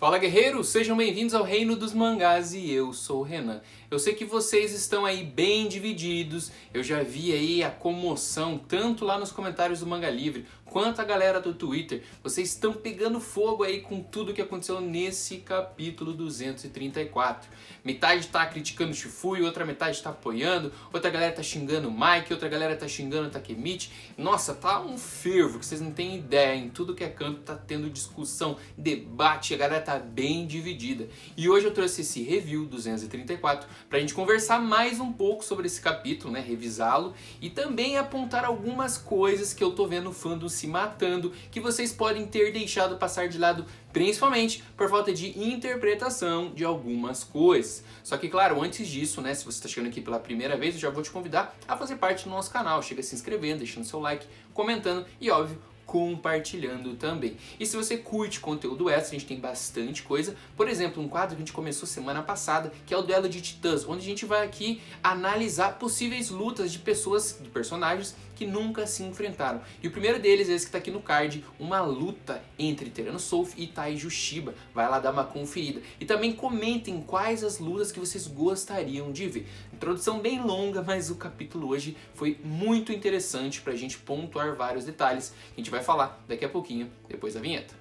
Fala guerreiros, sejam bem-vindos ao Reino dos Mangás e eu sou o Renan. Eu sei que vocês estão aí bem divididos, eu já vi aí a comoção tanto lá nos comentários do Manga Livre quanto a galera do Twitter. Vocês estão pegando fogo aí com tudo que aconteceu nesse capítulo 234. Metade tá criticando o Shifuya, outra metade tá apoiando, outra galera tá xingando o Mike, outra galera tá xingando o Takemichi. Nossa, tá um fervo que vocês não têm ideia, em tudo que é canto tá tendo discussão, debate, a galera tá bem dividida. E hoje eu trouxe esse review 234 pra gente conversar mais um pouco sobre esse capítulo, né, revisá-lo e também apontar algumas coisas que eu tô vendo o fandom se matando, que vocês podem ter deixado passar de lado, principalmente por falta de interpretação de algumas coisas. Só que claro, antes disso, né, se você está chegando aqui pela primeira vez, eu já vou te convidar a fazer parte do nosso canal. Chega se inscrevendo, deixando seu like, comentando e óbvio, compartilhando também. E se você curte conteúdo extra, a gente tem bastante coisa. Por exemplo, um quadro que a gente começou semana passada, que é o Duelo de Titãs, onde a gente vai aqui analisar possíveis lutas de pessoas, de personagens que nunca se enfrentaram. E o primeiro deles é esse que está aqui no card, uma luta entre Teranosoufe e Taiju Shiba. Vai lá dar uma conferida. E também comentem quais as lutas que vocês gostariam de ver. Introdução bem longa, mas o capítulo hoje foi muito interessante para a gente pontuar vários detalhes. A gente vai falar daqui a pouquinho, depois da vinheta.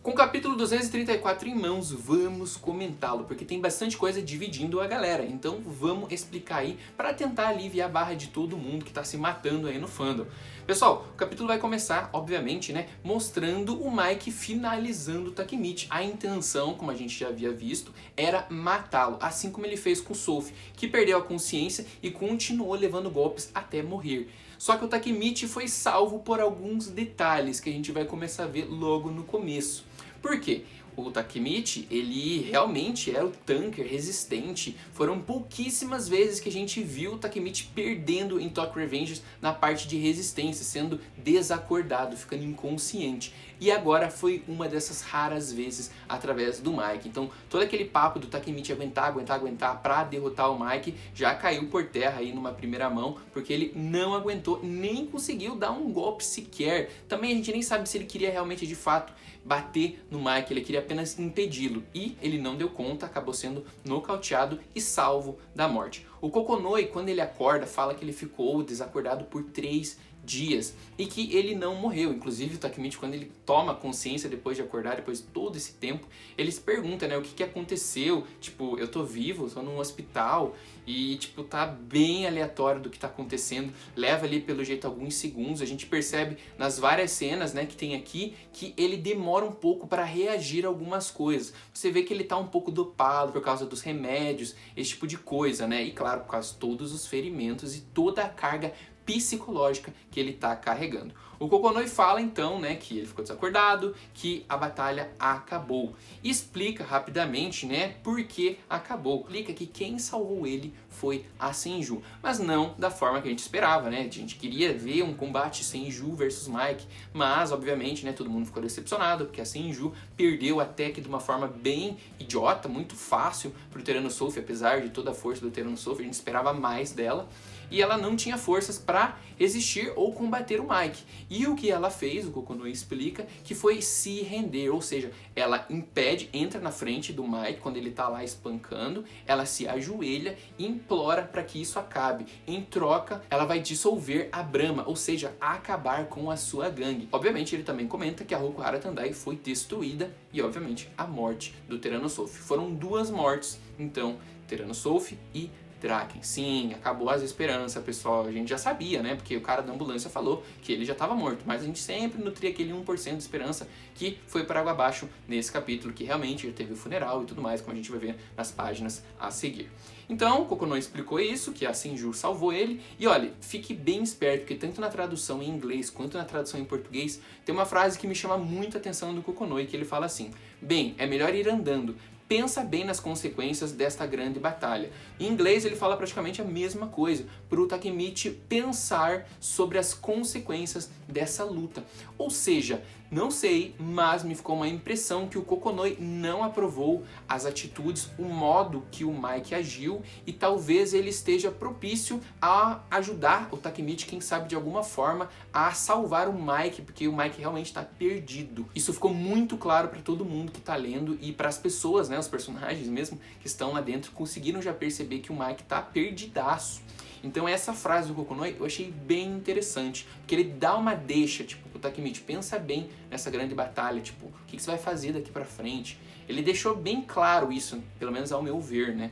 Com o capítulo 234 em mãos, vamos comentá-lo, porque tem bastante coisa dividindo a galera. Então vamos explicar aí para tentar aliviar a barra de todo mundo que tá se matando aí no fandom. Pessoal, o capítulo vai começar, obviamente, né, mostrando o Mike finalizando o Takemichi. A intenção, como a gente já havia visto, era matá-lo, assim como ele fez com o Soufe, que perdeu a consciência e continuou levando golpes até morrer. Só que o Takemichi foi salvo por alguns detalhes que a gente vai começar a ver logo no começo. Por quê? O Takemichi, ele realmente era o tanker resistente. Foram pouquíssimas vezes que a gente viu o Takemichi perdendo em Tokyo Revengers na parte de resistência, sendo desacordado, ficando inconsciente. E agora foi uma dessas raras vezes através do Mike. Então todo aquele papo do Takemichi aguentar pra derrotar o Mike já caiu por terra aí numa primeira mão, porque ele não aguentou, nem conseguiu dar um golpe sequer. Também a gente nem sabe se ele queria realmente de fato bater no Mike, ele queria apenas impedi-lo. E ele não deu conta, acabou sendo nocauteado e salvo da morte. O Kokonoi, quando ele acorda, fala que ele ficou desacordado por 3 dias e que ele não morreu. Inclusive o Takemichi, quando ele toma consciência depois de acordar, depois de todo esse tempo, ele se pergunta, né, o que aconteceu? Tipo, eu tô vivo, tô num hospital e tipo, tá bem aleatório do que tá acontecendo. Leva ali pelo jeito alguns segundos, a gente percebe nas várias cenas, né, que tem aqui, que ele demora um pouco para reagir a algumas coisas. Você vê que ele tá um pouco dopado por causa dos remédios, esse tipo de coisa, né? E claro, por causa de todos os ferimentos e toda a carga psicológica que ele está carregando. O Kokonoi fala então, né, que ele ficou desacordado, que a batalha acabou. E explica rapidamente, né, por que acabou. Explica que quem salvou ele foi a Senju, mas não da forma que a gente esperava, né? A gente queria ver um combate Senju versus Mike, mas obviamente, né, todo mundo ficou decepcionado porque a Senju perdeu até que de uma forma bem idiota, muito fácil pro Teranosoufe, apesar de toda a força do Teranosoufe, a gente esperava mais dela. E ela não tinha forças para resistir ou combater o Mike. E o que ela fez, o Kokonoi explica, que foi se render, ou seja, ela impede, entra na frente do Mike quando ele tá lá espancando, ela se ajoelha e implora para que isso acabe. Em troca, ela vai dissolver a Brahma, ou seja, acabar com a sua gangue. Obviamente, ele também comenta que a Hokuhara Tandai foi destruída e, obviamente, a morte do Teranosoufe. Foram 2 mortes, então, Teranosoufe e Draken. Sim, acabou as esperanças, pessoal. A gente já sabia, né? Porque o cara da ambulância falou que ele já estava morto. Mas a gente sempre nutria aquele 1% de esperança que foi para água abaixo nesse capítulo, que realmente ele teve o funeral e tudo mais, como a gente vai ver nas páginas a seguir. Então, o Kokonoi explicou isso, que a Senju salvou ele. E olha, fique bem esperto, porque tanto na tradução em inglês quanto na tradução em português, tem uma frase que me chama muita atenção do Kokonoi, que ele fala assim: bem, é melhor ir andando. Pensa bem nas consequências desta grande batalha. Em inglês ele fala praticamente a mesma coisa, para o Takemichi pensar sobre as consequências dessa luta. Ou seja, Não sei, mas me ficou uma impressão que o Kokonoi não aprovou as atitudes, o modo que o Mike agiu, e talvez ele esteja propício a ajudar o Takemichi, quem sabe de alguma forma, a salvar o Mike, porque o Mike realmente está perdido. Isso ficou muito claro para todo mundo que está lendo e para as pessoas, né, os personagens mesmo que estão lá dentro, conseguiram já perceber que o Mike está perdidaço. Então essa frase do Kokonoi eu achei bem interessante, porque ele dá uma deixa, tipo, pro Takemichi, pensa bem nessa grande batalha, tipo, o que você vai fazer daqui pra frente? Ele deixou bem claro isso, pelo menos ao meu ver, né?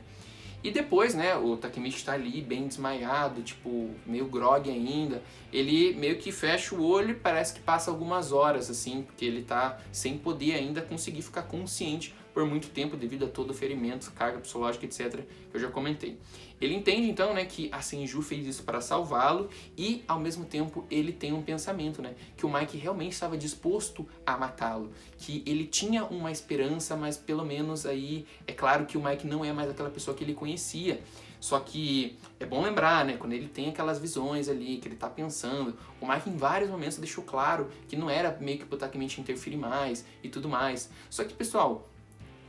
E depois, né, o Takemichi tá ali bem desmaiado, tipo, meio grogue ainda. Ele meio que fecha o olho e parece que passa algumas horas, assim, porque ele tá sem poder ainda conseguir ficar consciente por muito tempo devido a todo o ferimento, carga psicológica, etc, que eu já comentei. Ele entende então, né, que a Senju fez isso para salvá-lo e ao mesmo tempo ele tem um pensamento, né, que o Mike realmente estava disposto a matá-lo, que ele tinha uma esperança, mas pelo menos aí é claro que o Mike não é mais aquela pessoa que ele conhecia. Só que é bom lembrar, né, quando ele tem aquelas visões ali, que ele tá pensando, o Mike em vários momentos deixou claro que não era meio que pro Takemichi interferir mais e tudo mais. Só que, pessoal,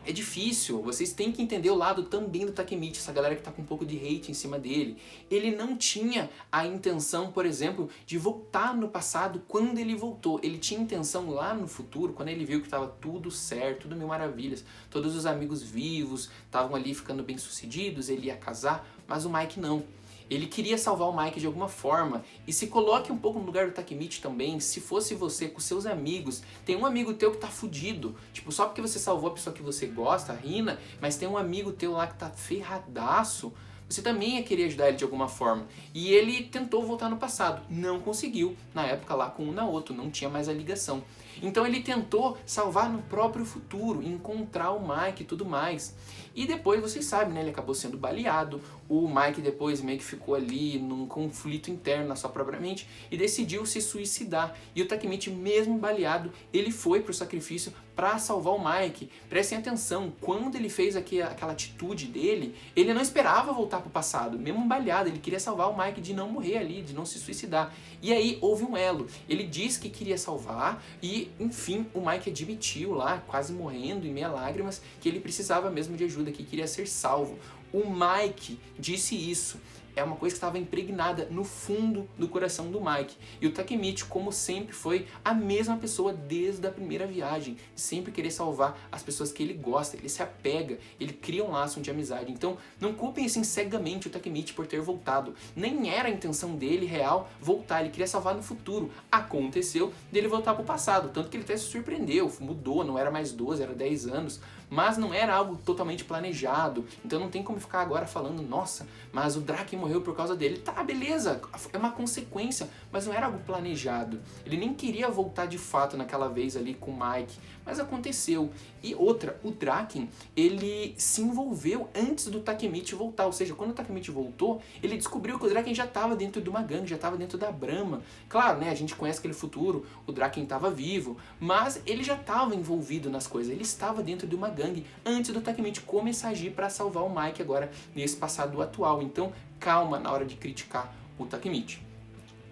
é difícil, vocês têm que entender o lado também do Takemichi, essa galera que tá com um pouco de hate em cima dele. Ele não tinha a intenção, por exemplo, de voltar no passado quando ele voltou. Ele tinha intenção lá no futuro, quando ele viu que tava tudo certo, tudo mil maravilhas. Todos os amigos vivos estavam ali ficando bem-sucedidos, ele ia casar, mas o Mike não. Ele queria salvar o Mike de alguma forma. E se coloque um pouco no lugar do Takemichi também. Se fosse você com seus amigos, tem um amigo teu que tá fudido. Tipo, só porque você salvou a pessoa que você gosta, a Rina, mas tem um amigo teu lá que tá ferradaço, você também ia querer ajudar ele de alguma forma. E ele tentou voltar no passado. Não conseguiu. Na época lá com o Naoto, não tinha mais a ligação. Então ele tentou salvar no próprio futuro, encontrar o Mike e tudo mais. E depois, vocês sabem, né, ele acabou sendo baleado. O Mike depois meio que ficou ali num conflito interno na sua própria mente e decidiu se suicidar. E o Takemichi, mesmo baleado, ele foi pro sacrifício para salvar o Mike. Prestem atenção, quando ele fez aquela atitude dele, ele não esperava voltar pro passado, mesmo baleado, ele queria salvar o Mike de não morrer ali, de não se suicidar. E aí houve um elo, ele disse que queria salvar e, enfim, o Mike admitiu lá, quase morrendo, em meia lágrimas, que ele precisava mesmo de ajuda, que queria ser salvo. O Mike disse isso. É uma coisa que estava impregnada no fundo do coração do Mike. E o Takemichi, como sempre, foi a mesma pessoa desde a primeira viagem. Sempre querer salvar as pessoas que ele gosta. Ele se apega, ele cria um laço de amizade. Então, não culpem assim cegamente o Takemichi por ter voltado. Nem era a intenção dele real voltar. Ele queria salvar no futuro. Aconteceu dele voltar para o passado. Tanto que ele até se surpreendeu. Mudou, não era mais 12, era 10 anos. Mas não era algo totalmente planejado. Então não tem como ficar agora falando, nossa, mas o Draken morreu por causa dele. Tá, beleza, é uma consequência, mas não era algo planejado. Ele nem queria voltar de fato naquela vez ali com o Mike, mas aconteceu. E outra, o Draken, ele se envolveu antes do Takemichi voltar, ou seja, quando o Takemichi voltou, ele descobriu que o Draken já estava dentro de uma gangue, já estava dentro da Brahma. Claro, né, a gente conhece aquele futuro, o Draken estava vivo, mas ele já estava envolvido nas coisas, ele estava dentro de uma gangue antes do Takemichi começar a agir para salvar o Mike agora nesse passado atual. Então, calma na hora de criticar o Takemichi.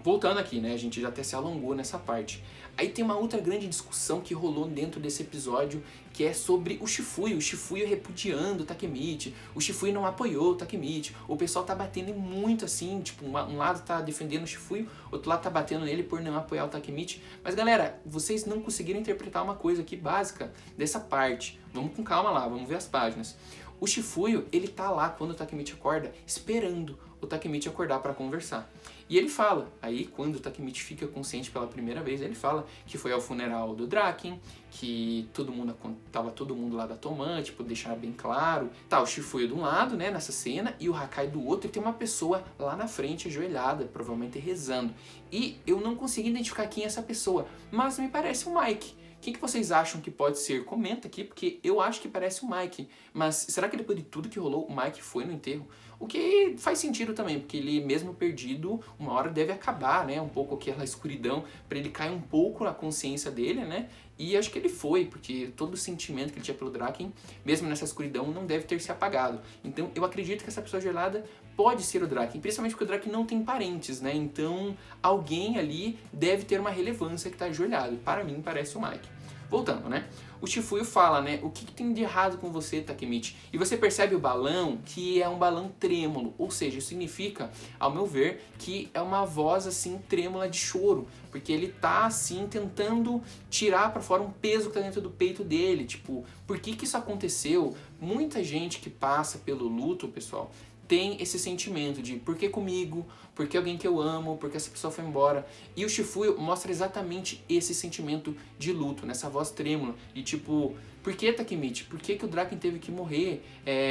Voltando aqui, né, a gente já até se alongou nessa parte. Aí tem uma outra grande discussão que rolou dentro desse episódio, que é sobre o Shifuyo repudiando o Takemichi, o Shifuyo não apoiou o Takemichi, o pessoal tá batendo muito assim, tipo, um lado tá defendendo o Shifuyo, outro lado tá batendo nele por não apoiar o Takemichi. Mas galera, vocês não conseguiram interpretar uma coisa aqui básica dessa parte. Vamos com calma lá, vamos ver as páginas. O Shifuyo, ele tá lá quando o Takemichi acorda, esperando o Takemichi acordar para conversar. E ele fala, aí quando o Takemichi fica consciente pela primeira vez, ele fala que foi ao funeral do Draken, que tava todo mundo lá da Toman, tipo, deixar bem claro. Tá, o Shifuyo de um lado, né, nessa cena, e o Hakai do outro, e tem uma pessoa lá na frente, ajoelhada, provavelmente rezando. E eu não consegui identificar quem é essa pessoa, mas me parece o Mike. Quem que vocês acham que pode ser? Comenta aqui, porque eu acho que parece o Mike. Mas será que depois de tudo que rolou, o Mike foi no enterro? O que faz sentido também, porque ele mesmo perdido, uma hora deve acabar, né, um pouco aquela escuridão, para ele cair um pouco na consciência dele, né? E acho que ele foi, porque todo o sentimento que ele tinha pelo Draken, mesmo nessa escuridão, não deve ter se apagado. Então eu acredito que essa pessoa gelada pode ser o Draken, principalmente porque o Draken não tem parentes, né? Então alguém ali deve ter uma relevância que está ajoelhado. Para mim parece o Mike. Voltando, né? O Shifuyu fala, né? O que tem de errado com você, Takemichi? E você percebe o balão, que é um balão trêmulo. Ou seja, isso significa, ao meu ver, que é uma voz, assim, trêmula de choro. Porque ele tá, assim, tentando tirar pra fora um peso que tá dentro do peito dele. Tipo, por que isso aconteceu? Muita gente que passa pelo luto, pessoal, tem esse sentimento de por que comigo, por que alguém que eu amo, por que essa pessoa foi embora. E o Shifuyu mostra exatamente esse sentimento de luto, nessa voz trêmula. E tipo, por que, Takemichi? Por que o Draken teve que morrer?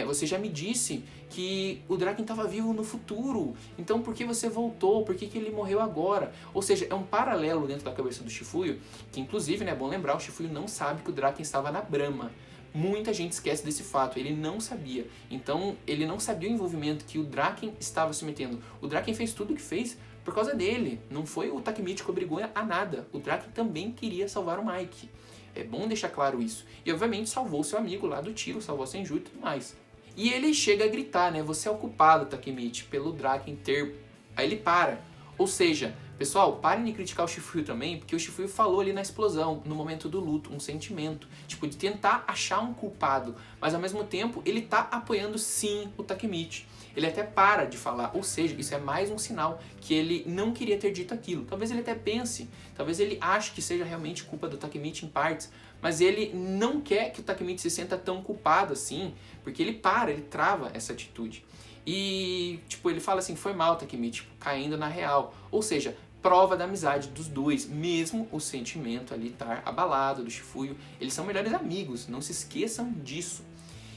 Você já me disse que o Draken estava vivo no futuro. Então por que você voltou? Por que ele morreu agora? Ou seja, é um paralelo dentro da cabeça do Shifuyu, que inclusive, né, é bom lembrar, o Shifuyu não sabe que o Draken estava na Brahma. Muita gente esquece desse fato, ele não sabia. Então, ele não sabia o envolvimento que o Draken estava se metendo. O Draken fez tudo o que fez por causa dele. Não foi o Takemichi que obrigou a nada. O Draken também queria salvar o Mike. É bom deixar claro isso. E, obviamente, salvou seu amigo lá do tiro, salvou a Senju e tudo mais. E ele chega a gritar, né? Você é o culpado, Takemichi, pelo Draken ter... Aí ele para. Ou seja, pessoal, parem de criticar o Shifuyu também, porque o Shifuyu falou ali na explosão, no momento do luto, um sentimento, tipo, de tentar achar um culpado, mas ao mesmo tempo ele tá apoiando sim o Takemichi. Ele até para de falar, ou seja, isso é mais um sinal que ele não queria ter dito aquilo. Talvez ele até pense, talvez ele ache que seja realmente culpa do Takemichi em partes, mas ele não quer que o Takemichi se sinta tão culpado assim, porque ele trava essa atitude. E, tipo, ele fala assim, foi mal, Takemichi, tipo, caindo na real. Ou seja, prova da amizade dos dois, mesmo o sentimento ali estar abalado do Shifuyu. Eles são melhores amigos, não se esqueçam disso.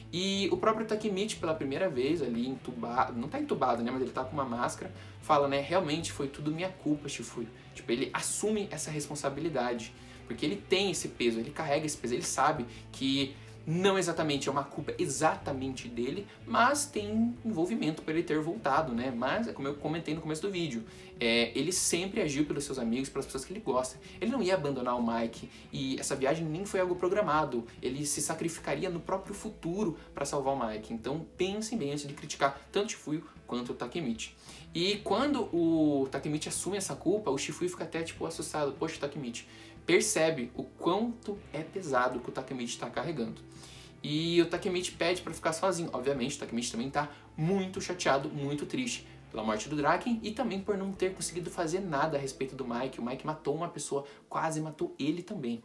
E o próprio Takemichi, pela primeira vez ali, entubado, não tá entubado, né, mas ele tá com uma máscara, fala, né, realmente foi tudo minha culpa, Shifuyu. Tipo, ele assume essa responsabilidade, porque ele tem esse peso, ele carrega esse peso, ele sabe que não exatamente é uma culpa exatamente dele, mas tem envolvimento para ele ter voltado, né? Mas, como eu comentei no começo do vídeo, ele sempre agiu pelos seus amigos, pelas pessoas que ele gosta. Ele não ia abandonar o Mike, e essa viagem nem foi algo programado. Ele se sacrificaria no próprio futuro para salvar o Mike. Então, pensem bem antes de criticar tanto o Shifuyu quanto o Takemichi. E quando o Takemichi assume essa culpa, o Shifuyu fica até, tipo, assustado. Poxa, Takemichi, percebe o quanto é pesado que o Takemichi está carregando. E o Takemichi pede para ficar sozinho. Obviamente, o Takemichi também está muito chateado, muito triste pela morte do Draken e também por não ter conseguido fazer nada a respeito do Mike. O Mike matou uma pessoa, quase matou ele também.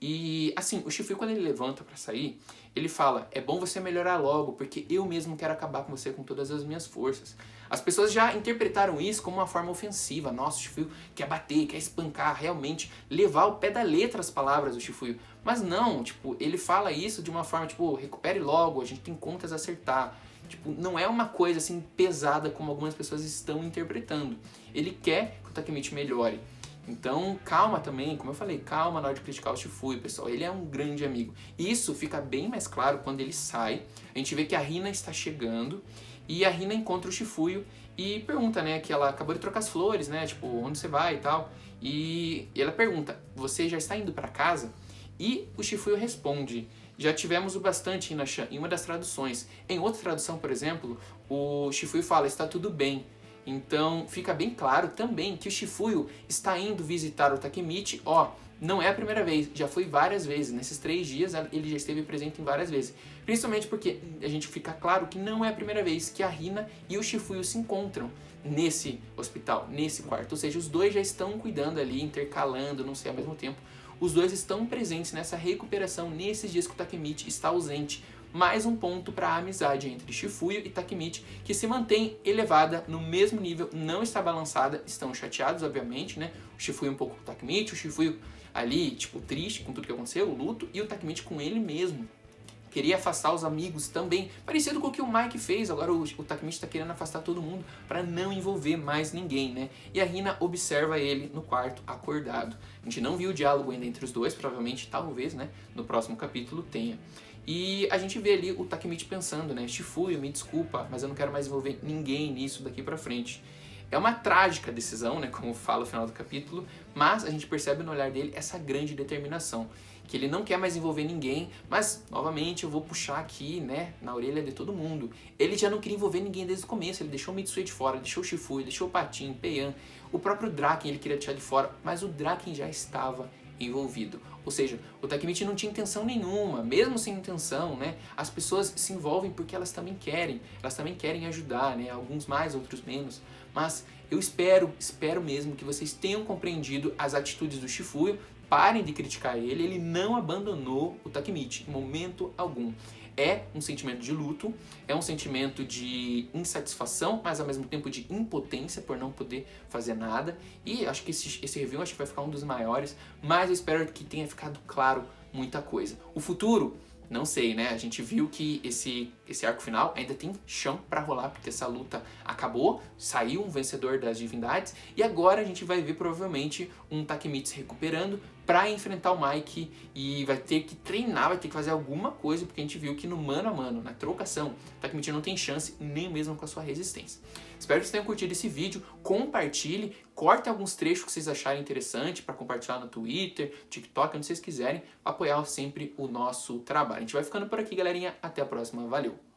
E assim, o Shifuyu, quando ele levanta pra sair, ele fala, é bom você melhorar logo, porque eu mesmo quero acabar com você com todas as minhas forças. As pessoas já interpretaram isso como uma forma ofensiva. Nossa, o Shifuyu quer bater, quer espancar, realmente levar ao pé da letra as palavras do Shifuyu. Mas não, tipo, ele fala isso de uma forma, tipo, recupere logo, a gente tem contas a acertar. Tipo, não é uma coisa assim pesada como algumas pessoas estão interpretando. Ele quer que o Takemichi melhore. Então, calma também, como eu falei, calma na hora de criticar o Shifuyu, pessoal. Ele é um grande amigo. Isso fica bem mais claro quando ele sai. A gente vê que a Rina está chegando e a Rina encontra o Shifuyu e pergunta, né, que ela acabou de trocar as flores, né, tipo, onde você vai e tal. E ela pergunta, você já está indo para casa? E o Shifuyu responde, já tivemos o bastante, Ina-chan, em uma das traduções. Em outra tradução, por exemplo, o Shifuyu fala, está tudo bem. Então fica bem claro também que o Shifuyu está indo visitar o Takemichi, não é a primeira vez, já foi várias vezes, nesses 3 dias ele já esteve presente em várias vezes. Principalmente porque a gente fica claro que não é a primeira vez que a Rina e o Shifuyu se encontram nesse hospital, nesse quarto. Ou seja, os dois já estão cuidando ali, intercalando, não sei, ao mesmo tempo. Os dois estão presentes nessa recuperação nesses dias que o Takemichi está ausente. Mais um ponto para a amizade entre Shifuyu e Takemichi, que se mantém elevada no mesmo nível, não está balançada, estão chateados, obviamente, né? O Shifuyu um pouco com o Takemichi, o Shifuyu ali, tipo, triste com tudo que aconteceu, o luto, e o Takemichi com ele mesmo. Queria afastar os amigos também, parecido com o que o Mike fez. Agora o Takemichi está querendo afastar todo mundo para não envolver mais ninguém, né? E a Rina observa ele no quarto, acordado. A gente não viu o diálogo ainda entre os dois, provavelmente, talvez, né? No próximo capítulo tenha. E a gente vê ali o Takemichi pensando, né? Shifuya, me desculpa, mas eu não quero mais envolver ninguém nisso daqui pra frente. É uma trágica decisão, né? Como fala no final do capítulo, mas a gente percebe no olhar dele essa grande determinação. Que ele não quer mais envolver ninguém, mas, novamente, eu vou puxar aqui, né, na orelha de todo mundo. Ele já não queria envolver ninguém desde o começo, ele deixou o Mitsui de fora, deixou o Shifuya, deixou o Patin, Peian, o próprio Draken ele queria deixar de fora, mas o Draken já estava envolvido. Ou seja, o Takemichi não tinha intenção nenhuma, mesmo sem intenção, né? As pessoas se envolvem porque elas também querem ajudar, né? Alguns mais, outros menos. Mas eu espero mesmo que vocês tenham compreendido as atitudes do Shifuya. Parem de criticar ele não abandonou o Takemichi em momento algum. É um sentimento de luto, é um sentimento de insatisfação, mas ao mesmo tempo de impotência por não poder fazer nada. E acho que esse review acho que vai ficar um dos maiores, mas eu espero que tenha ficado claro muita coisa. O futuro, não sei, né? A gente viu que esse arco final ainda tem chão pra rolar, porque essa luta acabou, saiu um vencedor das divindades, e agora a gente vai ver provavelmente um Takemichi recuperando pra enfrentar o Mike, e vai ter que treinar, vai ter que fazer alguma coisa, porque a gente viu que no mano a mano, na trocação, o Takemichi não tem chance, nem mesmo com a sua resistência. Espero que vocês tenham curtido esse vídeo, compartilhe, corte alguns trechos que vocês acharem interessante para compartilhar no Twitter, TikTok, onde vocês quiserem, apoiar sempre o nosso trabalho. A gente vai ficando por aqui, galerinha. Até a próxima. Valeu!